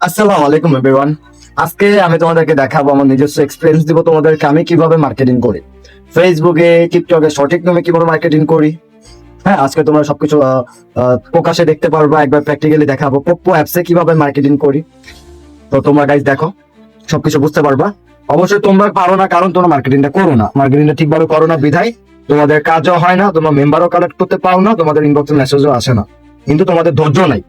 আসসালামু আলাইকুম এভরিওয়ান। আজকে আমি তোমাদেরকে দেখাবো আমার নিজস্ব এক্সপিরিয়েন্স দিব তোমাদেরকে আমি কিভাবে মার্কেটিং করি, ফেসবুকে টিকটকে সঠিক নামে কিভাবে মার্কেটিং করি। হ্যাঁ, আজকে তোমরা সবকিছু প্রকাশে দেখতে পারবা, একবার প্র্যাকটিক্যালি দেখাবো পোপ্পো অ্যাপসে কিভাবে মার্কেটিং করি। তো তোমরা গাইজ দেখো, সবকিছু বুঝতে পারবা। অবশ্যই তোমরা পারো না, কারণ তোমরা মার্কেটিংটা করো না, মার্কেটিংটা ঠিকভাবে করো না বিধায় তোমাদের কাজও হয় না, তোমরা মেম্বারও কালেক্ট করতে পারো না, তোমাদের ইনবক্সে মেসেজও আসে না। কিন্তু তোমাদের ধৈর্য নাই,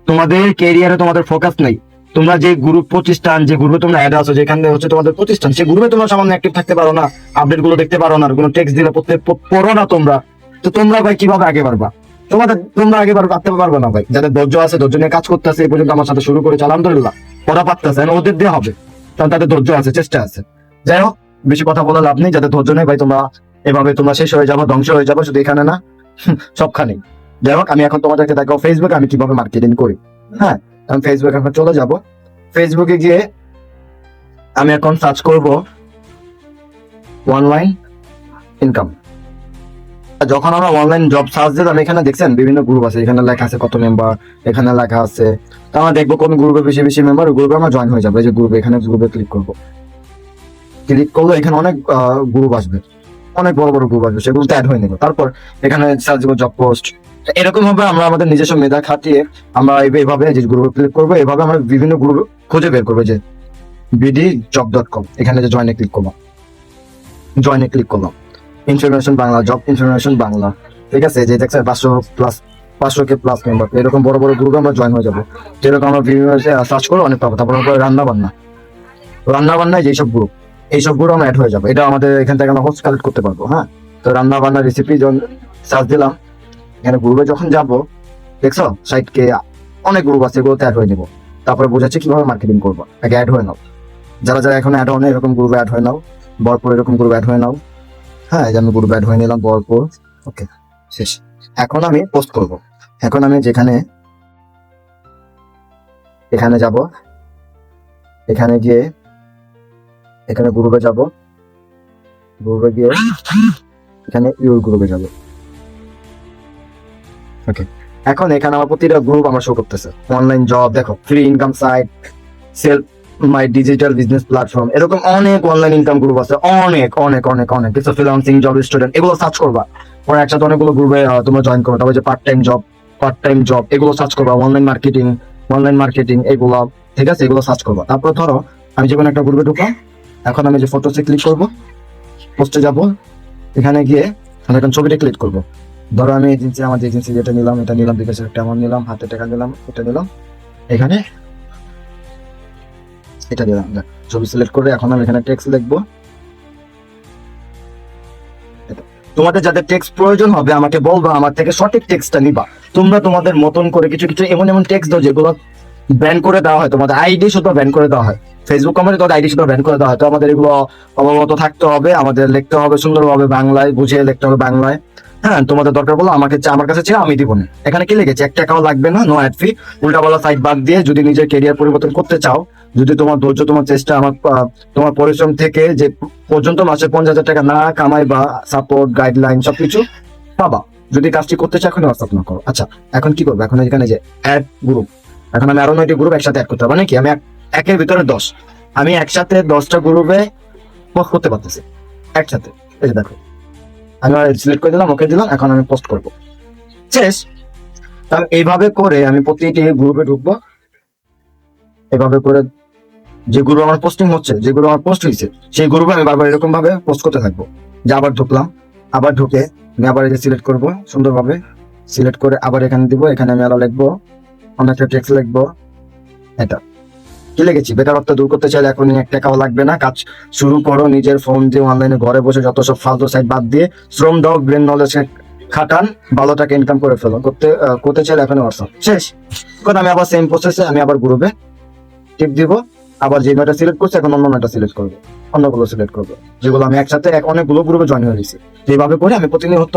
তোমাদের কেরিয়ারে তোমাদের ফোকাস নেই। তোমরা যে গ্রুপ প্রতিষ্ঠান, যে গ্রুপে তোমরা অ্যাড আছো, যেখানে হচ্ছে তোমাদের প্রতিষ্ঠান, সেই গ্রুপে তোমরা সামান্য অ্যাক্টিভ থাকতে পারো না, আপডেট গুলো দেখতে পারো না, কোনো টেক্সট দিলে পড়ো না তোমরা। তো তোমরা ভাই কিভাবে আগে বাড়বা? তোমরা আগে বাড়তে পারবে না ভাই। যাদের ধৈর্য আছে, ধৈর্য নিয়ে কাজ করতেছে, এই পর্যন্ত আমার সাথে শুরু করেছে, আলহামদুলিল্লাহ ওরা পারতেছে, ওদের দিয়ে হবে, কারণ তাদের ধৈর্য আছে, চেষ্টা আছে। যাই হোক, বেশি কথা বলে লাভ নেই। যাদের ধৈর্য নেই ভাই, তোমরা এভাবে তোমরা শেষ হয়ে যাবো, ধ্বংস হয়ে যাবো, শুধু এখানে না সবখানেই। যাই হোক, আমি এখন তোমাদেরকে দেখাবো ফেসবুকে আমি কিভাবে মার্কেটিং করি। হ্যাঁ, আমি ফেসবুকে এখন চলে যাব। ফেসবুকে গিয়ে আমি এখন সার্চ করব অনলাইন ইনকাম। যখন আমরা অনলাইন জব সার্চ দিলাম, এখানে দেখছেন বিভিন্ন গ্রুপ আছে, এখানে লেখা আছে কত মেম্বার, এখানে লেখা আছে। তো আমরা দেখবো কোন গ্রুপে বেশি বেশি মেম্বার, ওই গ্রুপে আমরা জয়েন হয়ে যাবো। এই যে গ্রুপে, এখানে গ্রুপে ক্লিক করবো। ক্লিক করলে এখানে অনেক গ্রুপ আসবে, অনেক বড় বড় গ্রুপ আসবে, সেগুলোতে অ্যাড হয়ে নেবো। তারপর এখানে সার্চ দেবো জব পোস্ট। এরকম ভাবে আমরা আমাদের নিজস্ব মেধা খাটিয়ে আমরা এইভাবে যে গ্রুপে ক্লিক করবো, এভাবে আমরা বিভিন্ন গ্রুপ খুঁজে বের করবো। যে bdjob.com, এখানে যে জয়েনে ক্লিক করলাম, জয়েনে ক্লিক করলাম, information Bangla, job information Bangla. ঠিক আছে, যে দেখছেন 500 কে প্লাস মেম্বার, এরকম বড় বড় গ্রুপে আমরা জয়েন হয়ে যাবো। যেরকম আমরা বিভিন্ন সার্চ করবো, অনেক পাবো। তারপর রান্না বান্নায় যেসব গ্রুপ, এইসব গ্রুপ আমরা অ্যাড হয়ে যাবো। এটা আমাদের এখান থেকে আমরা হোস্ট কালেক্ট করতে পারবো। হ্যাঁ, তো রান্না বান্না রেসিপি যখন সার্চ দিলাম, এখানে গ্রুপে যখন যাবো, দেখছো সাইটকে অনেক গ্রুপ আছে, এগুলোতে অ্যাড হয়ে নেবো। তারপরে বোঝাচ্ছি কিভাবে মার্কেটিং করবো। আগে অ্যাড হয়ে নাও, যারা যারা এখন অ্যাড হয় এরকম গ্রুপে অ্যাড হয়ে নাও, বরপুর এরকম গ্রুপে অ্যাড হয়ে নাও। হ্যাঁ, আমি গ্রুপে অ্যাড হয়ে নিলাম, বরপুর। ওকে, শেষ। এখন আমি পোস্ট করব। এখন আমি এখানে যাব, এখানে গিয়ে এখানে গ্রুপে যাব, গ্রুপে গিয়ে এখানে ইউর গ্রুপে যাব। ওকে, এখন এখানে আমার প্রতিটা গ্রুপ আমার শো করতেছে। অনলাইন জব, দেখো, free income site, self my digital business platform, এরকম অনেক অনলাইন ইনকাম গ্রুপ আছে, অনেক অনেক অনেক অনেক কিছু। ফ্রিল্যান্সিং, জব স্টুডেন্ট, এগুলো সার্চ করবা। পরে একসাথে অনেকগুলো গ্রুপে তোমরা জয়েন করো। তারপর যে পার্ট টাইম জব, এগুলো সার্চ করবা। অনলাইন মার্কেটিং এগুলো, ঠিক আছে, এগুলো সার্চ করবা। তারপর ধরো আমি যে কোনো একটা গ্রুপে ঢুকলাম, এখন আমি যে ফটোসে ক্লিক করব, পোস্টে যাব, এখানে গিয়ে আমি এখন ছবিটা ক্লিক করব। ধরো আমি এজেন্সি, আমার এজেন্সি যেটা নিলাম, এটা নিলাম, বিকাশ একটা আমার নিলাম, হাতে টাকা নিলাম, এটা নিলাম, এখানে এটা দিলাম। ছবি সিলেক্ট করে এখন আমি এখানে টেক্সট লিখবো। তোমাদের যাদের টেক্সট প্রয়োজন হবে আমাকে বলবা, আমার থেকে সঠিক টেক্সটটা নিবা। তোমরা তোমাদের মতন করে কিছু কিছু এমন এমন টেক্সট দাও যেগুলো ব্যান করে দেওয়া হয়, তোমাদের আইডি শুধু ব্যান করে দেওয়া হয়, ফেসবুক কোম্পানি তোমাদের আইডি শুধু ব্যান করে দেওয়া হয়। তো আমাদের এগুলো অবগত থাকতে হবে, আমাদের লিখতে হবে সুন্দরভাবে, বাংলায় বুঝিয়ে লিখতে হবে, বাংলায়। হ্যাঁ, তোমাদের দরকার বলো আমার কাছে চেয়ে আমি দিব না। এখানে কি লিখেছি, 1 টাকাও লাগবে না, নো অ্যাড ফি। উল্টাপাল্টা সাইট বাদ দিয়ে যদি নিজের কেরিয়ার পরিবর্তন করতে চাও, যদি তোমার ধৈর্য, তোমার চেষ্টা, তোমার পরিশ্রম থেকে যে পর্যন্ত মাসে 50,000 টাকা না কামাই, বা সাপোর্ট, গাইডলাইন সবকিছু পাবা, যদি কাজটি করতে চাও এখন হোয়াটসঅ্যাপ না করো। আচ্ছা, এখন কি করবো? এখন এখানে যে অ্যাড গ্রুপ, এখন আমি আরো 9টি গ্রুপ একসাথে অ্যাড করতে হবে। মানে কি, আমি একের ভিতরে 10, আমি একসাথে 10টা গ্রুপে পোস্ট করতে পারতেছি একসাথে। এই যে দেখো, আমি সিলেক্ট করে দিলাম, ওকে দিলাম, এখন আমি পোস্ট করবো, শেষ। তাহলে এইভাবে করে আমি প্রতিটি গ্রুপে ঢুকবো। এভাবে করে যে গ্রুপ আমার পোস্টিং হচ্ছে, যে গ্রুপ আমার পোস্ট হয়েছে, সেই গ্রুপে আমি বারবার এরকম ভাবে পোস্ট করতে থাকবো। যে আবার ঢুকলাম, আবার ঢুকে আমি আবার এটা সিলেক্ট করবো, সুন্দরভাবে সিলেক্ট করে আবার এখানে দিব। এখানে আমি আরো লিখবো, অনেকটা টেক্সট লিখবো। এটা কি লিখেছি, বেকারত্ব দূর করতে চাইলে এখন 1 টাকাও লাগবে না, কাজ শুরু করো নিজের ফোন দিয়ে, অনলাইনে ঘরে বসে যত সব ফালতু সাইট বাদ দিয়ে শ্রম দাও, ব্রেন নলেজ খাটান, ভালো টাকা ইনকাম করে ফেলো। করতে চাইলে এখন হোয়াটসঅ্যাপ, শেষ। এখন আমি আবার সেম প্রসেসে আমি আবার গ্রুপে টিপ দিব। আবার যে মেয়েটা সিলেক্ট করছে, এখন অন্য মেয়েটা সিলেক্ট করবো, অন্যগুলো সিলেক্ট করবো, যেগুলো আমি একসাথে অনেকগুলো গ্রুপে জয়েন হয়ে গেছি। এইভাবে করে আমি প্রতিনিয়ত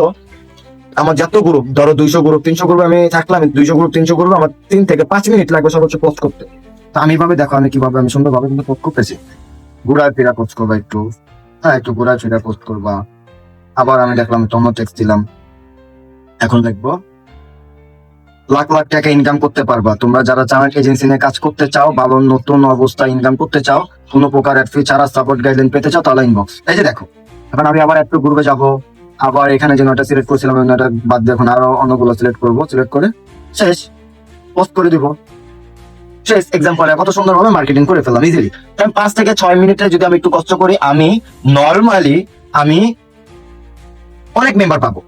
আমার যত গ্রুপ, ধরো 200 গ্রুপ, 300 গ্রুপ আমি থাকলাম, 200 গ্রুপ 300 গ্রুপ আমার 3 থেকে 5 মিনিট লাগবে সর্বোচ্চ পোস্ট করতে। তো আমি এইভাবে দেখো আমি কিভাবে আমি সুন্দরভাবে কিন্তু পোস্ট করতেছি। ঘুরায় ফিরা পোস্ট করবা একটু, হ্যাঁ, একটু ঘুরায় ফিরা পোস্ট করবা। আবার আমি দেখলাম অন্য টেক্সট দিলাম, এখন দেখবো লাখ লাখ টাকা ইনকাম করতে পারবা। তোমরা যারা চামেট এজেন্সি নিয়ে কাজ করতে চাও, ভালো নতুন অবস্থায় ইনকাম করতে চাও, কোনো প্রকার ফিচার আর সাপোর্ট গাইডলাইন পেতে চাও, তাহলে ইনবক্স। এই যে দেখো, এখন আমি আবার একটু গ্রুপে যাবো, আবার এখানে যেন একটা সিলেক্ট করছিলাম ওটা বাদ দিয়ে এখন আরো অন্যগুলো সিলেক্ট করবো, সিলেক্ট করে শেষ পোস্ট করে দিব। শেষ এক্সাম্পল কত সুন্দর ভাবে মার্কেটিং করে ফেললাম ইজিলি। 5 থেকে 6 মিনিটে যদি আমি একটু কষ্ট করি, আমি নর্মালি আমি অনেক মেম্বার পাবো।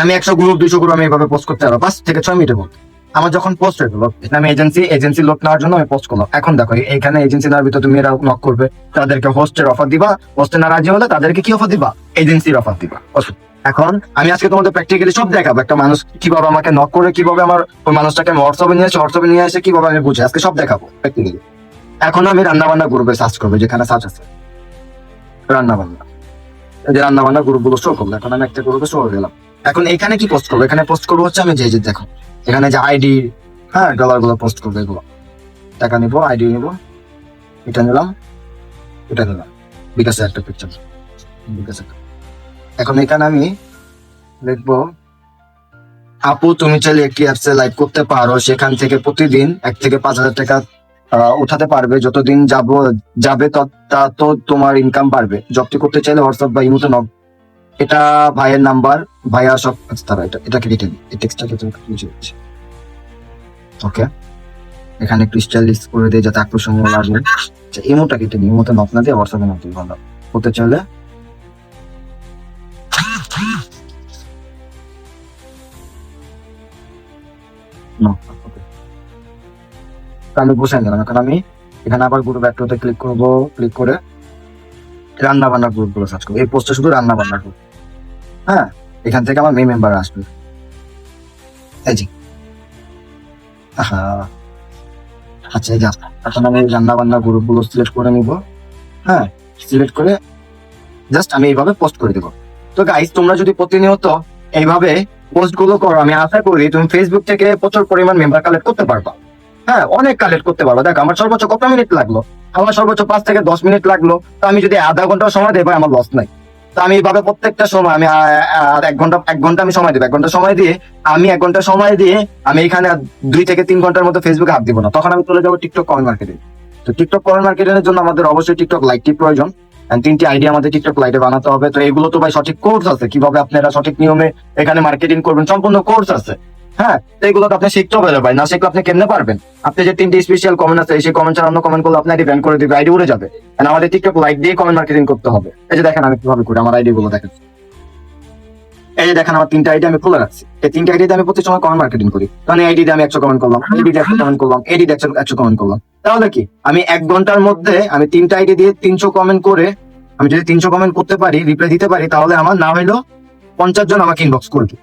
আমি 100 গ্রুপ 200 গ্রুপ আমি এইভাবে পোস্ট করতে পারবো 5 থেকে 6 মিনিটের মধ্যে। আমার যখন পোস্ট হয়ে গেলো, আমি এজেন্সি লোক নেওয়ার জন্য আমি পোস্ট করলাম। এখন দেখো এখানে এজেন্সি নেওয়ার ভিতরে তুমি এরা নক করবে, তাদেরকে হোস্টের অফার দিবা, হোস্টে না রাজি হলে তাদেরকে কি অফার দিবা, এজেন্সির অফার দিবা। এখন আমি আজকে তোমাদের প্র্যাকটিক্যালি সব দেখাবো, একটা মানুষ কিভাবে আমাকে নক করে, কিভাবে আমার ওই মানুষটাকে আমি হোয়াটসঅ্যাপে নিয়ে এসে কিভাবে আমি বুঝি, আজকে সব দেখাবো প্র্যাকটিক্যালি। এখন আমি রান্না বান্না গ্রুপে সার্চ করবো, যেখানে সার্চ আছে রান্না বান্না, এই যে রান্না বান্না গ্রুপ গুলো শো করবো। এখন আমি একটা গ্রুপে শো হয়ে গেলাম। এখন এখানে কি পোস্ট করবো, এখানে পোস্ট করবো হচ্ছে আমি যে দেখো এখানে যে আইডি, হ্যাঁ ডলার গুলো পোস্ট করবো, এগুলো টাকা নিবো, আইডি নিবো, এটা নিলাম, এটা নিলাম, বিকাশে একটা পিকচার, বিকাশে। এখন এখানে আমি লিখবো, আপু তুমি চাইলে একটি অ্যাপসে লাইভ করতে পারো, সেখান থেকে প্রতিদিন 1 থেকে 5 হাজার টাকা উঠাতে পারবে, যতদিন যাবে তো তোমার ইনকাম বাড়বে। জবটি করতে চাইলে হোয়াটসঅ্যাপ বা ইমোতে নক। এটা ভাইয়ের নাম্বার, ভাইয়া সব তারা এটাকে রিটেন, এই টেক্সটটাকে ওকে। এখানে একটু স্টাইলিশ করে দেয় যাতে আকর্ষণীয় লাগে। আচ্ছা ইমোটা কেটে নিই, ইমোতে নক না দিয়ে হোয়াটসঅ্যাপে নক দিই, ভালো করতে চাইলে। আমি বসে নিলাম। এখন আমি এখানে আবার গ্রুপ একটাতে ক্লিক করবো, ক্লিক করে রান্না বান্নার গ্রুপ গুলো সার্চ করবো। এই পোস্টে শুধু রান্না বান্নার গ্রুপ, হ্যাঁ এখান থেকে আমার মেম্বার আসবে। এই জি আচ্ছা এই যা, এখন আমি রান্না বান্নার গ্রুপ গুলো সিলেক্ট করে নিব, হ্যাঁ সিলেক্ট করে জাস্ট আমি এইভাবে পোস্ট করে দেবো। তো গাইস তোমরা যদি প্রতিনিয়ত এইভাবে পোস্ট গুলো করো, আমি আশা করি তুমি ফেসবুক থেকে প্রচুর পরিমাণ মেম্বার কালেক্ট করতে পারবা। হ্যাঁ অনেক কালেক্ট করতে পারবো। দেখ আমার সর্বোচ্চ কত মিনিট লাগলো, আমার সর্বোচ্চ 5 থেকে 10 মিনিট লাগলো। তো আমি যদি আধা ঘন্টা সময় দেবো, আমার লস নাই। তো আমি এইভাবে প্রত্যেকটা সময় আমি 1 ঘন্টা আমি সময় দেবো, 1 ঘন্টা সময় দিয়ে আমি এখানে 2 থেকে 3 ঘন্টার মতো ফেসবুকে হাত দিব না। তখন আমি চলে যাবো টিকটক কমেন্ট মার্কেটিং। তো টিকটক কমেন্ট মার্কেটিং এর জন্য আমাদের অবশ্যই টিকটক লাইটটি প্রয়োজন। 3টি আইডি আমাদের টিকটক লাইটে বানাতে হবে। তো এগুলো তো ভাই সঠিক কোর্স আছে, কিভাবে আপনারা সঠিক নিয়মে এখানে মার্কেটিং করবেন, সম্পূর্ণ কোর্স আছে। হ্যাঁ তো এগুলো তো আপনি শিখতে হবে ভাই, না শিখলে আপনি কেমনে পারবেন? আপনি যে 3টি স্পেশাল কমেন্ট আছে, সেই কমেন্ট ছাড়া অন্য কমেন্ট করলে আপনি আইডি ব্যান করে দিবে, আইডি উড়ে যাবে। আমাদের টিকটক লাইক দিয়ে কমেন্ট মার্কেটিং করতে হবে। এই যে দেখেন আমি কিভাবে করি, আমার আইডি গুলো দেখেন। এই যে দেখেন আমার 3টা আইডি আমি খুলে রাখছি। এই 3টা আইডিতে আমি প্রতি সময় কমেন্ট মার্কেটিং করি। তখন এই আইডিতে আমি 100 কমেন্ট করলাম, আইডিতে 100 কমেন্ট করলাম, এডিতে 100 কমেন্ট করলাম। তাহলে কি আমি 1 ঘন্টার মধ্যে আমি 3টা আইডি দিয়ে 300 কমেন্ট করে, আমি যদি 300 কমেন্ট করতে পারি, রিপ্লাই দিতে পারি, তাহলে আমার না হইলো 50 জন আমাকে ইনবক্স করবে।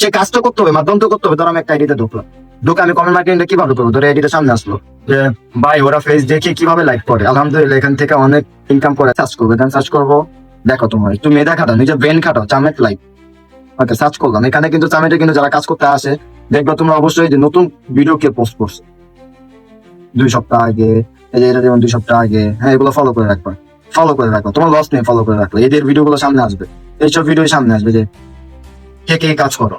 সে কাজটা করতে হবে, মাধ্যম তো করতে হবে। ধর আমি একটা আইডিতে ঢুকলাম, ঢুকে আমি কমেন্ট মার্কেটিংটা কিভাবে করবো? ধরে আইডিটা সামনে আসলো যে ভাই ওরা ফেস দেখে কিভাবে লাইক করে, আলহামদুলিল্লাহ এখান থেকে অনেক ইনকাম করে। সার্চ করবো, দেন সার্চ করবো, দেখো তোমার একটু মেধা খাটাও, নিজের ব্রেন খাটাও, চামেট লাইক। ওকে সার্চ করলাম, এখানে কিন্তু চামেটে কিন্তু যারা কাজ করতে আসে, দেখবা তোমরা অবশ্যই যে নতুন ভিডিও কে পোস্ট করছে 2 সপ্তাহ আগে, এই যে এটা যেমন 2 সপ্তাহ আগে। হ্যাঁ এগুলো ফলো করে রাখবা, তোমার লস নেই, ফলো করে রাখলো। এদের ভিডিও গুলো সামনে আসবে, এইসব ভিডিও সামনে আসবে যে কে কে কাজ করো,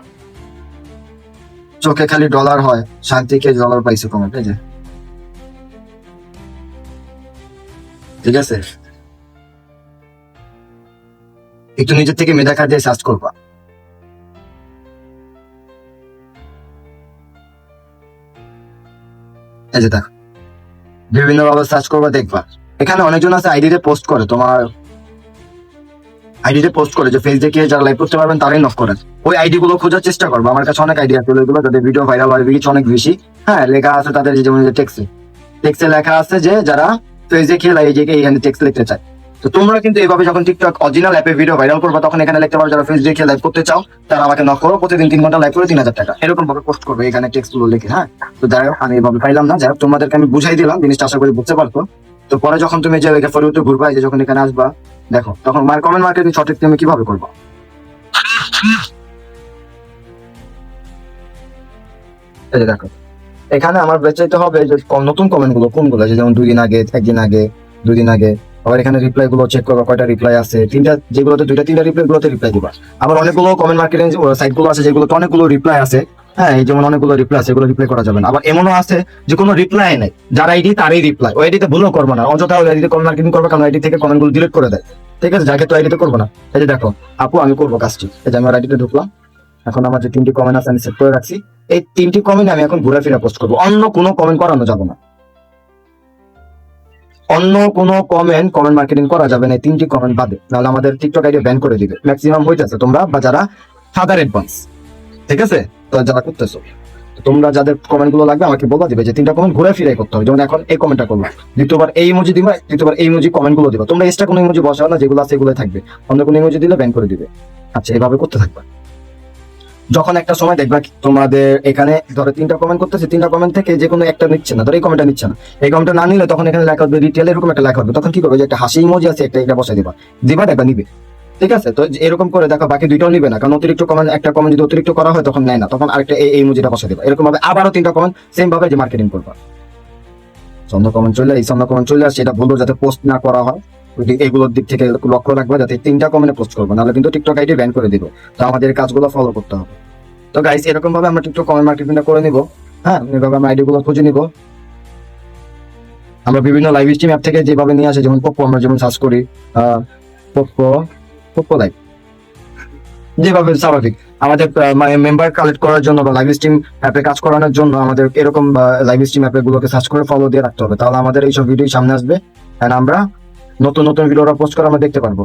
চোখে খালি ডলার হয়, শান্তিকে ডলার পাইছে কমেন্ট। এই যে ঠিক আছে, একটু নিজের থেকে মেধা খাটিয়ে সার্চ করবা। এই যে দেখো বিভিন্ন ভাবে সার্চ করবা, দেখবা এখানে অনেকজন আছে আইডিতে পোস্ট করে, তোমার আইডিতে পোস্ট করে যে ফেস দেখিয়ে যারা লাইভ করতে পারবেন তারাই নক করেন। ওই আইডি গুলো খোঁজার চেষ্টা করবো। আমার কাছে অনেক আইডিয়া আছে, ওইগুলো যাদের ভিডিও ভাইরাল হয়, রিচ অনেক বেশি। হ্যাঁ লেখা আছে তাদের, যেমন টেক্সে লেখা আছে যে যারা ফেস দেখিয়ে এখানে টেক্সট লিখতে চায়। তো তোমরা কিন্তু এইভাবে যখন টিকটক অরিজিনাল অ্যাপে ভিডিও ভাইরাল করবে, তখন এখানে লিখতে পারো যারা ফেস দেখিয়ে লাইভ করতে চাও তারা আমাকে নক করো, প্রতিদিন 3 ঘন্টা লাইভ করে 3000 টাকা, এরকম ভাবে পোস্ট করবে এখানে টেক্সট গুলো লিখে। হ্যাঁ তো যাই হোক আমি এভাবে পাইলাম না, যাই হোক তোমাদেরকে আমি বুঝাই দিলাম জিনিসটা, আশা করি বুঝতে পারতো। তো পরে যখন তুমি যে ফরিউতে ঘুরবা, যে যখন এখানে আসবা, দেখো তখন কমেন্ট মার্কেটিং সঠিক তুমি কিভাবে করবা। এই যে দেখো এখানে আমার বেচাইতে হবে যে নতুন কমেন্ট গুলো কোনগুলো, যেমন 2 দিন আগে, 1 দিন আগে, 2 দিন আগে। আবার এখানে রিপ্লাই গুলো চেক করবা, কয়টা রিপ্লাই আছে। 3টা যেগুলোতে 2টা 3টা রিপ্লাই গুলোতে রিপ্লাই দিবা। আবার অনেকগুলো কমেন্ট মার্কেটিং সাইট গুলো আছে যেগুলোতে অনেকগুলো রিপ্লাই আছে, হ্যাঁ, এই যেমন অনেকগুলো রিপ্লাই আছে, এগুলো রিপ্লাই করা যাবে না। আবার এমনও আছে যে কোনো রিপ্লাই নাই, যার আইডি তারই রিপ্লাই, ওই আইডিতে ভুলও করবো না, অযথা ওই আইডিতে কমেন্ট মার্কেটিং করবো, কারণ আইডি থেকে কমেন্ট গুলো ডিলিট করে দেয়। ঠিক আছে, যাকে তো আইডিতে করবো না। এই যে দেখো আপু, আমি করবো কাজটি। এই যে আমি আইডিতে ঢুকলাম, এখন আমার যে 3টি কমেন্ট আছে আমি সেট করে রাখছি, এই 3টি কমেন্ট আমি এখন ঘুরে ফিরে পোস্ট করবো, অন্য কোনো কমেন্ট করানো যাবে না, অন্য কোনো কমেন্ট মার্কেটিং করা যাবে না এই 3টি কমেন্ট বাদে, নাহলে আমাদের টিকটক আইডি ব্যান করে দিবে। ম্যাক্সিমাম হইতেছে তোমরা বা যারা ফাদার অ্যাডভান্স, ঠিক আছে, তো যারা করতেছো তোমরা, যাদের কমেন্ট গুলো লাগবে আমাকে বলে দিবে যে 3টা কমেন্ট ঘুরে ফিরে করতে হবে। যেমন এখন এই কমেন্টটা করবো, দ্বিতীয়বার এই ইমোজি দিবা, তৃতীয়বার এই ইমোজি কমেন্ট গুলো দিবা। তোমরা এক্সট্রা কোনো ইমোজি বসাও না, যেগুলো আছে এগুলো থাকবে, অন্য কোনো ইমোজি দিলে ব্যান করে দিবে। আচ্ছা, এভাবে করতে থাকবা। যখন একটা সময় দেখবা তোমাদের এখানে ধরো 3টা কমেন্ট করতেছে, 3টা কমেন্ট থেকে যে কোনো একটা নিচ্ছে না, ধরো এই কমেন্টটা নিচ্ছে না, এই কমেন্টটা না নিলে তখন এখানে লেখা হবে রিটেল, এরকম একটা লেখা হবে। তখন কি করবে, যে একটা হাসি ইমোজি আছে একটা, এটা বসাই দিবা, দেখবা নিবে। ঠিক আছে, তো এরকম করে দেখো বাকি 2টাও নিবে না, কারণ অতিরিক্ত কমেন্ট, একটা কমেন্ট যদি অতিরিক্ত করা হয় তখন নেয় না, তখন আরেকটা এই ইমোজিটা বসাই দিবা। এরকম ভাবে আবারও 3টা কমেন্ট সেম ভাবে যে মার্কেটিং করবা। সন্ধ্যা কমেন্ট চলে আসছে, এটা বলবো যাতে পোস্ট না করা হয়, এগুলোর দিক থেকে লক্ষ্য রাখবা যাতে 3টা কমেন্টে পোস্ট করবো, নাহলে কিন্তু টিকটক আইডি ব্যান করে দিব। তো আমাদের এই কাজগুলো ফলো করতে হবে। তো গাইস, এরকম ভাবে আমরা টিকটক কমেন্ট মার্কেটিংটা করে নিব। হ্যাঁ, এভাবে আমরা আইডি গুলো খুঁজে নিব। আমরা বিভিন্ন লাইভ স্ট্রিম অ্যাপ থেকে যেভাবে নিয়ে আসে, যেমন পপ্পো, আমরা যেমন সার্চ করি পপ্পো, পপ্পো লাইভ, যেভাবে স্বাভাবিক আমাদের মেম্বার কালেক্ট করার জন্য বা লাইভ স্ট্রিম অ্যাপে কাজ করানোর জন্য আমাদের এরকম লাইভ স্ট্রিম অ্যাপে গুলোকে সার্চ করে ফলো দিয়ে রাখতে হবে, তাহলে আমাদের এইসব ভিডিও সামনে আসবে, এন্ড আমরা নতুন নতুন ভিডিওটা পোস্ট করে আমরা দেখতে পারবো।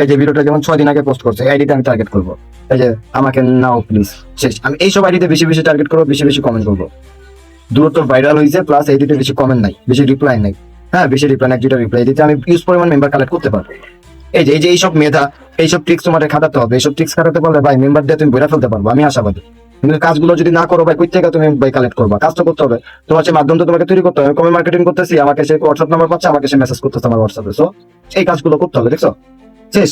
এই যে ভিডিওটা যেমন 6 দিন আগে পোস্ট করছে, আইডিতে আমি টার্গেট করবো, এই যে আমাকে নাও প্লিজ, শেষ। আমি এইসব আইডিতে বেশি বেশি টার্গেট করবো, বেশি বেশি কমেন্ট করবো। দ্রুত ভাইরাল হয়েছে, প্লাস এইদিকে বেশি কমেন্ট নাই, বেশি রিপ্লাই নাই। হ্যাঁ, বেশি রিপ্লাই নাই, 2টা রিপ্লাই দিতে আমি ইউজ পরিমাণ মেম্বার কালেক্ট করতে পারবো। এই যে এইসব মেধা, এইসব ট্রিক্স তোমাদের খাটাতে হবে। এইসব ট্রিক্স খাটাতে পারলে ভাই মেম্বার দিয়ে তুমি বইরা ফেলতে পারবো, আমি আশাবাদী। কিন্তু কাজগুলো যদি না করো ভাই, কই থেকে তুমি ভাই কালেক্ট করবা? কাজ তো করতে হবে, তোমার সেই মাধ্যম তো তোমাকে তৈরি করতে হবে। কমেন্ট মার্কেটিং করতেছি, আমাকে সে হোয়াটসঅ্যাপ নাম্বার পাচ্ছে, আমাকে সে মেসেজ করতেছে আমার হোয়াটসঅ্যাপে। সো এই কাজগুলো করতে হবে, দেখছো, শেষ।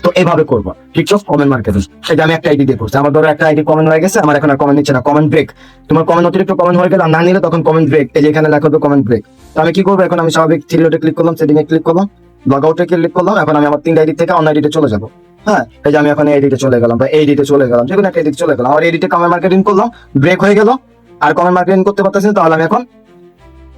তো এইভাবে করবো টিকটক কমেন্ট মার্কেটিং। সেটা আমি একটা আইডি দিয়ে করছি, আমার ধরো একটা আইডি কমেন্ট হয়ে গেছে, আমার এখন আর কমেন্ট নিচ্ছে না, কমেন্ট ব্রেক। তোমার কমেন্ট অতিরিক্ত কমেন্ট হয়ে গেলে না নিলে তখন কমেন্ট ব্রেক, এই যে এখানে লেখা হবে কমেন্ট ব্রেক। তো আমি কি করবো, এখন আমি স্বাভাবিক থ্রি ডটে ক্লিক করলাম, সেটিং এ ক্লিক করলাম, লগ আউটে ক্লিক করলাম, এখন আমি আমার 3টা আইডি থেকে অন্য আইডিতে চলে যাবো। হ্যাঁ, এই যে আমি এখন এইডিতে চলে গেলাম বা এইডিতে চলে গেলাম, যে কোনো একটা এডিটে চলে গেলাম, আমার এডিটে কমেন্ট মার্কেটিং করলাম, ব্রেক হয়ে গেল, আর কমেন্ট মার্কেটিং করতে পারতেছি না, তাহলে আমি এখন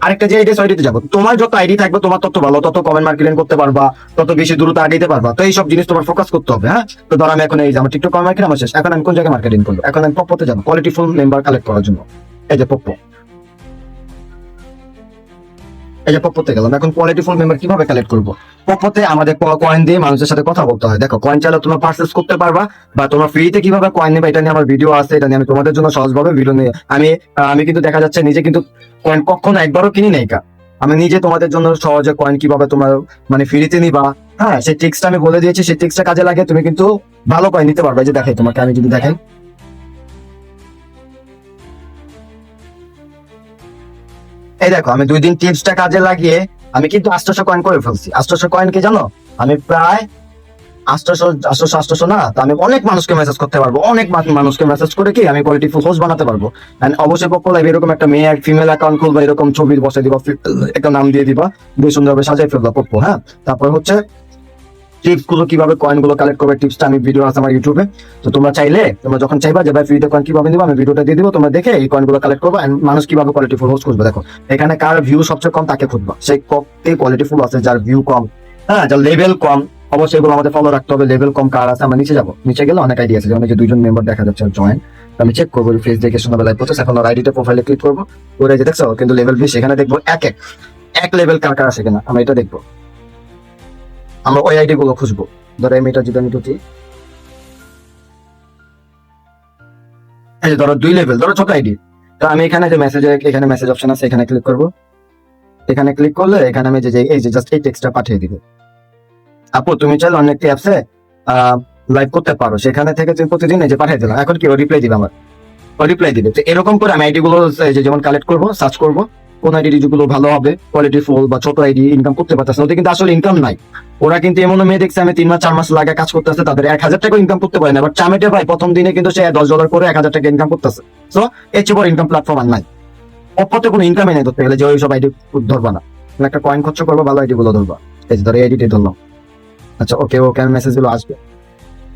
আরেকটা যে আইডি আইডিতে যাবো। তোমার যত আইডি থাকবে তোমার তত ভালো, তত কমেন্ট মার্কেটিং করতে পারবা, তত বেশি দ্রুত আগাইতে পারবা। তো এইসব জিনিস তোমার ফোকাস করতে হবে। হ্যাঁ, তো ধর আমি এখন এই যে আমার টিকটক কমেন্ট মার্কেটিং আমার শেষ, এখন আমি কোন জায়গায় মার্কেটিং করবো? এখন আমি পপ্পোতে যাবো কোয়ালিটিফুল মেম্বার কালেক্ট করার জন্য। এই যে পপ্পো, এই যে পপ্পোতে গেলাম, এখন কোয়ালিটিফুল মেম্বার কিভাবে কালেক্ট করবো? পপ্পোতে আমাদের কয়েন দিয়ে মানুষের সাথে কথা বলতে হয়। দেখো, কয়েন চাইলে তোমরা পারচেস করতে পারবা, বা তোমরা ফ্রিতে কিভাবে কয়েন নেবে এটা নিয়ে আমার ভিডিও আছে, এটা নিয়ে আমি তোমাদের জন্য সহজভাবে ভিডিও নিয়ে আমি কিন্তু দেখা যাচ্ছে নিজে কিন্তু কয়েন কখনো একবারও কিনি নাই। আমি নিজে তোমাদের জন্য সহজে কয়েন কিভাবে তোমার মানে ফ্রিতে নিবা, হ্যাঁ, সেই ট্রিক্সটা আমি বলে দিয়েছি। সেই ট্রিক্সটা কাজে লাগে তুমি কিন্তু ভালো কয়েন নিতে পারবে। এই যে দেখাই তোমাকে, আমি যদি দেখাই, এই দেখো আমি 2 দিন টিপসটা কাজে লাগিয়ে আমি কিন্তু 800 কয়েন করে ফেলছি। 800 কয়েন কি জানো? আমি প্রায় 800 না, তো আমি অনেক মানুষকে মেসেজ করতে পারবো, অনেক মানুষকে মেসেজ করে কি আমি কোয়ালিটিফুল হোস্ট বানাতে পারবো। এন্ড অবশ্যই পপ্পো লাইভ এরকম একটা মেয়ে ফিমেল অ্যাকাউন্ট খুলবা, এরকম ছবি বসে দিবা, একটা নাম দিয়ে দিবা, বেশ সুন্দরভাবে সাজাই ফেলবা পপ্পো। হ্যাঁ, তারপর হচ্ছে টিপস গুলো কিভাবে কয়েন গুলো কালেক্ট করবে, টিপসটা আমি ভিডিও আছে আমার ইউটিউবে। তো তোমরা চাইলে, তোমরা যখন চাইবা যে ভাই ফ্রিতে কয়েন কিভাবে দিবা, আমি ভিডিওটা দিয়ে দিব, তোমরা দেখে এই কয়েন গুলো কালেক্ট করবা। এন্ড মানুষ কিভাবে কোয়ালিটিফুল হোস্ট খুঁজবে, দেখো এখানে কার ভিউ সবচেয়ে কম তাকে খুঁজবা, সেই কে কোয়ালিটিফুল আছে, যার ভিউ কম, হ্যাঁ, যার লেভেল কম, অবশ্যই এগুলো আমাদের ফলো রাখতে হবে। লেভেল কম কার আছে, আমরা নিচে যাবো, নিচে গেলে অনেক আইডি আছে, যেমন যে 2জন মেম্বার দেখা যাচ্ছে জয়েন। আমি চেক করবো ফেস দেখে শোনা লাইভ প্রসেস। এখন আইডিতে প্রোফাইলে ক্লিক করবো, ওরা যে দেখছো কিন্তু লেভেল 20, এখানে দেখবো এক লেভেল কার কার আছে কিনা, আমরা এটা দেখবো। আমরা ওই আইডি গুলো খুঁজবো। ধরো এই মেয়েটা যদি আমি ঢুকি, এই যে ধরো 2 লেভেল, ধরো ছোট আইডি। তো আমি এখানে যে এখানে মেসেজ অপশন আছে, এখানে ক্লিক করবো। এখানে ক্লিক করলে এখানে আমি এই যে জাস্ট এই টেক্সটটা পাঠিয়ে দিবে। আপু তুমি চাইলে অনেক অ্যাপসে লাইভ করতে পারো, সেখানে থেকে তুমি প্রতিদিন এই যে পাঠিয়ে দিলাম, এখন কি ও রিপ্লাই দিবে, আমার ও রিপ্লাই দিবে। তো এরকম করে আমি আইডি গুলো যেমন কালেক্ট করবো, সার্চ করবো কোন আইডি গুলো ভালো হবে, কোয়ালিটিফুল বা ছোট আইডি, ইনকাম করতে পারতেছে, ওদের কিন্তু আসলে ইনকাম নাই। ওরা কিন্তু এমন মেয়ে দেখছে আমি 3 মাস 4 মাস লাগে কাজ করতেছে, তাদের 1000 টাকা ইনকাম করতে পারে না। বাট চামেটে ভাই প্রথম দিনে কিন্তু সে $10 করে 1000 টাকা ইনকাম করতেছে। সো এর চেয়ে বড় ইনকাম প্ল্যাটফর্ম আর নাই। অপরতে কোনো ইনকামই নেই ধরতে গেলে, যে ওই সব আইডি ধরবা না, একটা কয়েন খরচ করবো, ভালো আইডি গুলো ধরবা। এই যে ধরো এই আইডিটি ধরলাম, আচ্ছা ওকে, ওকে মেসেজ গুলো আসবে।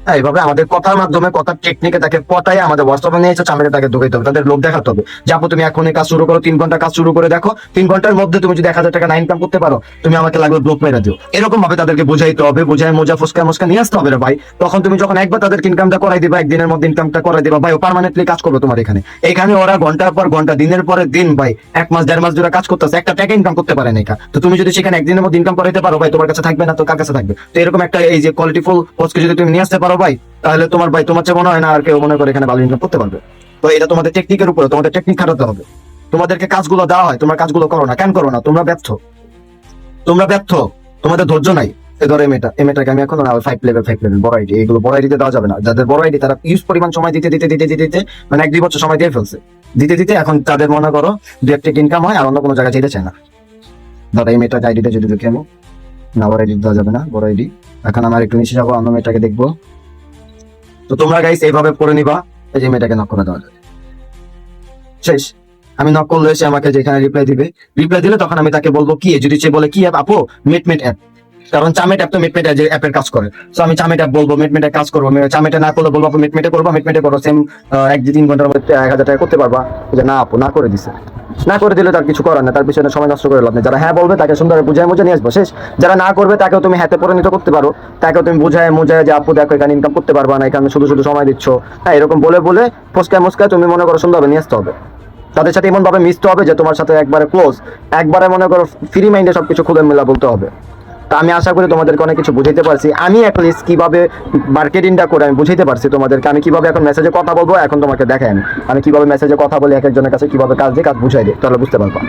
হ্যাঁ, এইভাবে আমাদের কথার মাধ্যমে, কথার টেকনিকে তাকে পটায় আমাদের হোয়াটসঅ্যাপে নিয়ে এসে চামড়ে তাকে ঢুকাইতে হবে, তাদের লোক দেখাতে হবে যে আপু তুমি এখনই কাজ শুরু করো, 3 ঘন্টা কাজ শুরু করে দেখো, 3 ঘন্টার মধ্যে তুমি যদি 1,000 টাকা না ইনকাম করতে পারো, তুমি আমাকে লাগবে ব্লক মেরে দিও। এরকম ভাবে তাদেরকে বুঝাইতে হবে, বুঝায় মোজা ফুসকা মুসকা নিয়ে আসতে হবে রে ভাই। তখন তুমি যখন একবার তাদেরকে ইনকামটা করাই দিবা, একদিনের মধ্যে ইনকামটা করাই দিবা ভাই, ও পার্মানেন্টলি কাজ করবে তোমার এখানে। এখানে ওরা ঘন্টার পর ঘন্টা, দিনের পরে দিন ভাই, 1 মাস 1.5 মাস ধরে কাজ করতেছে, একটা টাকা ইনকাম করতে পারে না। তো তুমি যদি সেখানে একদিনের মধ্যে ইনকাম করাইতে পারো ভাই, তোমার কাছে থাকবে না তো কার কাছে থাকবে? তো এরকম একটা এই যে কোয়ালিটিফুল পোস্টকে যদি তুমি নিয়ে আসতে পারো ভাই, তাহলে তোমার ভাই তোমার চেয়ে মনে হয় না আর কেউ মনে করে এখানে ভালো ইনকাম করতে পারবে। তো এটা তোমাদের টেকনিকের উপরে, তোমাদের টেকনিক খাটাতে হবে। তোমাদেরকে কাজগুলো দেওয়া হয়, তোমরা কাজগুলো করো না, কেন করো না? তোমরা ব্যর্থ, তোমরা ব্যর্থ, তোমাদের ধৈর্য নাই। ধরো এমএটাকে আমি এখন 5 লেভেল বড় আইডি, এগুলো বড় আইডিতে দেওয়া যাবে না। যাদের বড় আইডি তারা ইউজ পরিমাণ সময় দিতে দিতে দিতে দিতে দিতে মানে 1-2 বছর সময় দিয়ে ফেলছে, দিতে দিতে এখন তাদের মনে করো 2-1 ইনকাম হয়, আর অন্য কোনো জায়গায় যেতে চায় না। ধরো এমএটা আইডিটা যদি দেখি আমি, না বড় আইডি দেওয়া যাবে না, বড় আইডি। এখন আমার একটু নিচে যাবো, অন্য মেয়েটাকে দেখবো। তো তোমরা গাইস এইভাবে করে নিবা, এই যে মেয়েটাকে নক করে দেওয়া যাবে, শেষ। আমি নক করলে সে আমাকে যেখানে রিপ্লাই দিবে, রিপ্লাই দিলে তখন আমি তাকে বলবো কি, যদি সে বলে কি অ্যাপ আপু, মিটমিট অ্যাপ, কারণ চামেট অ্যাপ তো মিটমিট অ্যাপের কাজ করে। তো আমি চামেট অ্যাপ বলবো, মিটমিটে কাজ করবো। চামেটে না করলে বলবো আপু মিটমিটে করবো, মিটমিটে করো, সেম 1-3 ঘন্টার মধ্যে 1,000 টাকা করতে পারবা। যে না আপু, না করে দিছে, না করে দিলে তার কিছু করার না, তার পিছনে সময় নষ্ট করে লাভ নেই। যারা হ্যাঁ বলবে তাকে সুন্দর বুঝায় মুঝে নিয়ে আসবো, শেষ। যারা না করবে তাকেও তুমি হাতে পরিণত করতে পারো, তাকেও তুমি বুঝায় মুঝায় যে আপু দেখো এখানে ইনকাম করতে পারবা না, এখানে শুধু শুধু সময় দিচ্ছ, হ্যাঁ এরকম বলে বলে ফসকায় মস্কায় তুমি মনে করো সুন্দরভাবে নিয়ে আসতে হবে। তাদের সাথে এমন ভাবে মিশতে হবে যে তোমার সাথে একবারে ক্লোজ, একবারে মনে করো ফ্রি মাইন্ডে সবকিছু খুলে মেলা বলতে হবে। তা আমি আশা করি তোমাদেরকে অনেক কিছু বুঝাইতে পারছি। আমি অ্যাটলিস্ট কিভাবে মার্কেটিংটা করে আমি বুঝাইতে পারছি তোমাদেরকে। আমি কিভাবে এখন মেসেজে কথা বলবো এখন তোমাকে দেখাই, আমি কিভাবে মেসেজে কথা বলি এক একজনের কাছে, কিভাবে কাজ দিয়ে কাজ বুঝাই দিই, তাহলে বুঝতে পারবা।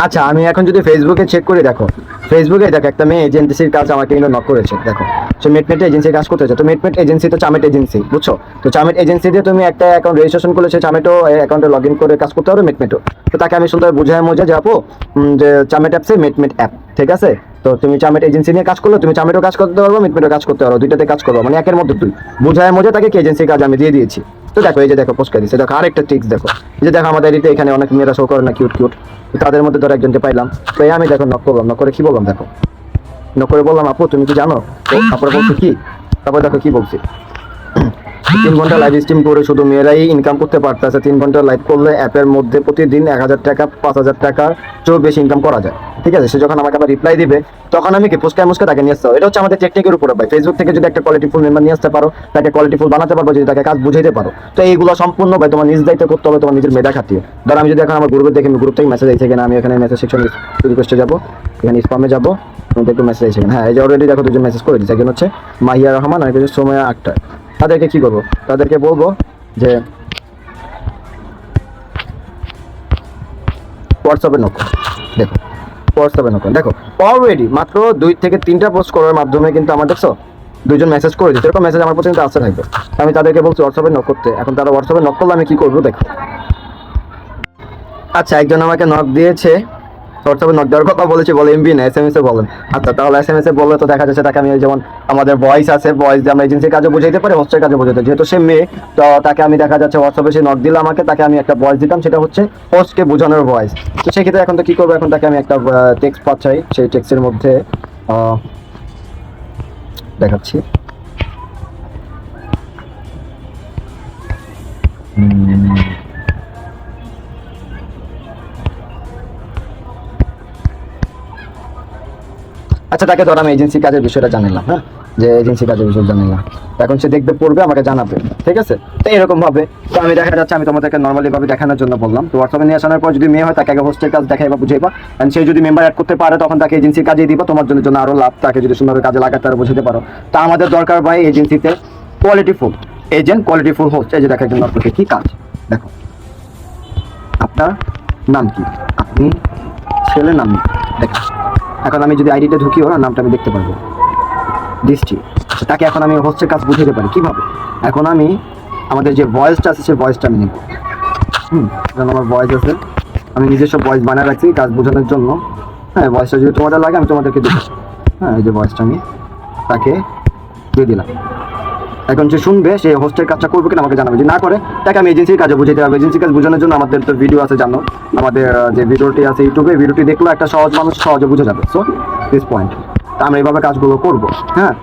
আচ্ছা, আমি এখন যদি ফেসবুকে চেক করি, দেখো ফেসবুকে দেখো একটা মেয়ে এজেন্সির কাজ আমাকে কিন্তু নক করেছে। দেখো সে মিটমেট এজেন্সির কাজ করতেছে। তো মিটমেট এজেন্সি তো চামেট এজেন্সি, বুঝছো? তো চামেট এজেন্সি দিয়ে তুমি একটা অ্যাকাউন্ট রেজিস্ট্রেশন করলে সে চামেটো অ্যাকাউন্টে লগ ইন করে কাজ করতে হবে মিটমেটও। তো তাকে আমি সুন্দর বুঝায় মজা যাবো যে চামেট অ্যাপসে মিটমেট অ্যাপ, ঠিক আছে? তো তুমি চামেট এজেন্সি নিয়ে কাজ করলে তুমি চামেটও কাজ করতে পারবো, মিটমেটও কাজ করতে পারবো, দুইটাতে কাজ করবো, মানে একের মধ্যে দুই। বুঝায় মজা তাকে কি এজেন্সির কাজ আমি দিয়ে দিয়েছি। তো দেখো এই যে দেখো পোস্ট দিচ্ছে, দেখো আরেকটা ট্রিক্স দেখো, এই যে দেখো আমাদের এদিকে এখানে অনেক মেয়েরা শো করে না কিউট কিউট, তাদের মধ্যে ধরো একজনকে পাইলাম। তো এই আমি দেখো নক করলাম, নক করে কি বললাম দেখো, নক করে বললাম আপু তুমি কি জানো? তারপরে বলছি কি, তারপরে দেখো কি বলছি, 3 ঘন্টা লাইভ স্ট্রিম করে শুধু মেয়েরাই ইনকাম করতে পারতেছে। 3 ঘন্টা লাইভ করলে অ্যাপের মধ্যে প্রতিদিন 1,000 টাকা 5,000 টাকার চেয়েও বেশি ইনকাম করা যায়, ঠিক আছে? সে যখন আমাকে আবার রিপ্লাই দিবে তখন আমি কি ফুসকায় মুসকা তাকে নিয়ে আসতে হবে। এটা হচ্ছে আমাদের টেকনিকের উপরে ভাই। ফেসবুক থেকে যদি একটা কোয়ালিটিফুল মেম্বার নিয়ে আসতে পারো, তাকে কোয়ালিটিফুল বানাতে পারবো, যদি তাকে কাজ বুঝাইতে পারো। তো এইগুলো সম্পূর্ণ ভাই তোমার নিজ দায়িত্ব করতে হবে, তোমার নিজের মেধা খাটিয়ে। ধর আমি যদি এখন আমার গ্রুপে দেখি, গ্রুপ থেকে মেসেজ আইছে কিনা, আমি এখানে মেসেজ সেকশন রিকোয়েস্টে যাবো, এখানে স্পামে যাবো, একটু মেসেজ আইছে কিনা। হ্যাঁ এই যে অলরেডি দেখো দুজন মেসেজ করে দিচ্ছে, একজন হচ্ছে মাহিয়া রহমান আর একজন সোমায়া আক্তার। তাদেরকে কি করবো, তাদেরকে বলবো যে হোয়াটসঅ্যাপে নক, দেখো হোয়াটসঅ্যাপে নক, দেখো অলরেডি মাত্র 2 থেকে 3টা পোস্ট করার মাধ্যমে কিন্তু আমার দেখছো 2জন মেসেজ করে দিচ্ছে। এরকম মেসেজ আমার পর্যন্ত আসতে থাকবে। আমি তাদেরকে বলছি হোয়াটসঅ্যাপে নক করতে, এখন তারা হোয়াটসঅ্যাপে নক করলে আমি কি করবো দেখো। আচ্ছা, একজন আমাকে নক দিয়েছে, হোয়াটসঅ্যাপে নক দেওয়ার কথা বলেছি, বলে এমবি না SMS এ বলেন। আচ্ছা তাহলে SMS এ বললে তো দেখা যাচ্ছে তাকে আমি যেমন আমাদের ভয়েস আছে, ভয়েস দিয়ে আমরা এজেন্সির কাজে বুঝাইতে পারি, হোস্টের কাজে বুঝাইতে, যেহেতু সে মেয়ে তো তাকে আমি দেখা যাচ্ছে হোয়াটসঅ্যাপে সে নক দিলে আমাকে, তাকে আমি একটা ভয়েস দিতাম, সেটা হচ্ছে হোস্টকে বোঝানোর ভয়েস। তো সেক্ষেত্রে এখন তো কি করবো, এখন তাকে আমি একটা টেক্সট পাঠাই, সেই টেক্সটের মধ্যে দেখাচ্ছি। আচ্ছা, তাকে ধর আমি এজেন্সি কাজের বিষয়টা জানিলাম, হ্যাঁ যে এজেন্সি কাজের বিষয় জানিলাম, এখন সে দেখবে পড়বে আমাকে জানাবে, ঠিক আছে? তো এরকম ভাবে তো আমি দেখা যাচ্ছে আমি তোমাদেরকে নর্মালি ভাবে দেখানোর জন্য বললাম। তো হোয়াটসঅ্যাপে নিয়ে আসানোর পর যদি মেয়ে হয় তাকে আগে হোস্টের কাজ দেখাইবা বুঝাইবা, এন্ড সে যদি মেম্বার অ্যাড করতে পারে তখন তাকে এজেন্সির কাজে দিবা, তোমার জন্য আরো লাভ। তাকে যদি সুন্দর কাজে লাগাতে পারো বুঝাতে পারো। তা আমাদের দরকার ভাই এজেন্সিতে কোয়ালিটিফুল এজেন্ট, কোয়ালিটিফুল হোস্ট। এই যে দেখা একজন আপনাকে কি কাজ, দেখো আপনার নাম কি, আপনি ছেলে নাম দেখো। এখন আমি যদি আইডিতে ঢুকি ওর নামটা আমি দেখতে পারবো, দৃষ্টি। তাকে এখন আমি হোস্টের কাজ বুঝাতে পারি কিভাবে। এখন আমি আমাদের যে ভয়েসটা আছে সেই ভয়েসটা আমি নেব। কারণ আমার ভয়েস আছে, আমি নিজস্ব ভয়েস বানিয়ে রাখছি কাজ বোঝানোর জন্য। হ্যাঁ ভয়েসটা যদি তোমাদের লাগে আমি তোমাদেরকে দেবো। হ্যাঁ এই যে ভয়েসটা আমি তাকে দিয়ে দিলাম। এখন যে শুনবে সে হোস্টের কাজটা করবে কিনা আমাকে জানাবে, যদি না করে তাকে আমি এজেন্সির কাজে বুঝাতে পারবো। এজেন্সির কাজ বোঝানোর জন্য আমাদের তো ভিডিও আছে, জানো আমাদের যে ভিডিওটি আছে ইউটিউবে, ভিডিওটি দেখলেও একটা সহজ মানুষ সহজে বুঝে যাবে। সো দিস পয়েন্ট, তা আমরা এইভাবে কাজগুলো করবো। হ্যাঁ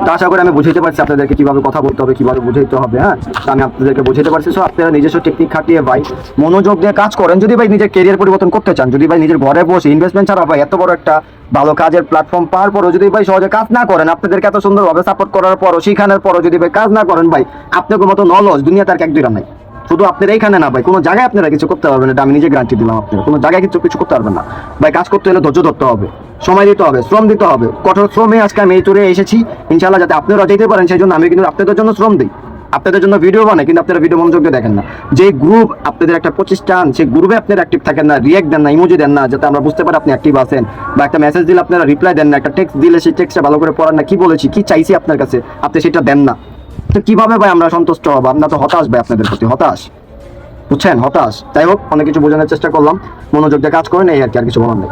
তো আশা করি আমি বুঝাইতে পারছি আপনাদেরকে কিভাবে কথা বলতে হবে, কিভাবে বুঝাইতে হবে। হ্যাঁ, তো আমি আপনাদেরকে বুঝাইতে পারছি। সো আপনারা নিজস্ব টেকনিক খাটিয়ে ভাই মনোযোগ দিয়ে কাজ করেন। যদি ভাই নিজের ক্যারিয়ার পরিবর্তন করতে চান, যদি ভাই নিজের ঘরে বসে ইনভেস্টমেন্ট ছাড়া ভাই এত বড় একটা ভালো কাজের প্ল্যাটফর্ম পাওয়ার পরও যদি ভাই সহজে কাজ না করেন, আপনাদেরকে এত সুন্দরভাবে সাপোর্ট করার পরও শিখানোর পরও যদি ভাই কাজ না করেন, ভাই আপনাদের মতো নলেজ দুনিয়াতে আর এক দুইটা নাই। শুধু আপনারা এইখানে না ভাই, কোনো জায়গায় আপনারা কিছু করতে পারবেন না, এটা আমি নিজে গ্যারান্টি দিলাম। আপনারা কোনো জায়গায় কিছু করতে পারবেন না ভাই। কাজ করতে হলে ধৈর্য ধরতে হবে, সময় দিতে হবে, শ্রম দিতে হবে। কঠোর শ্রমে আজকে আমি এই চুরে এসেছি। ইনশাআল্লাহ যাতে আপনারা যেতে পারেন সেই জন্য আমি কিন্তু আপনাদের জন্য শ্রম দিই, আপনাদের জন্য ভিডিও বানাই, কিন্তু আপনারা ভিডিও মনোযোগ দিয়ে দেখেন না। যে গ্রুপ আপনাদের একটা প্রতিষ্ঠান, সেই গ্রুপে আপনারা অ্যাক্টিভ থাকেন না, রিয়াক্ট দেন না, ইমোজি দেন না, যাতে আমরা বুঝতে পারি আপনি অ্যাক্টিভ আছেন। বা একটা মেসেজ দিলে আপনারা রিপ্লাই দেন না, একটা টেক্সট দিলে সেই টেক্সটটা ভালো করে পড়েন না, কি বলেছি, কি চাইছি আপনার কাছে, আপনি সেটা দেন না। তো কিভাবে ভাই আমরা সন্তুষ্ট হবো? আমরা তো হতাশ ভাই, আপনাদের প্রতি হতাশ, বুঝছেন, হতাশ। যাই হোক, অনেক কিছু বোঝানোর চেষ্টা করলাম। মনোযোগ দিয়ে কাজ করেন, এই আর কি, আর কিছু বলার নেই।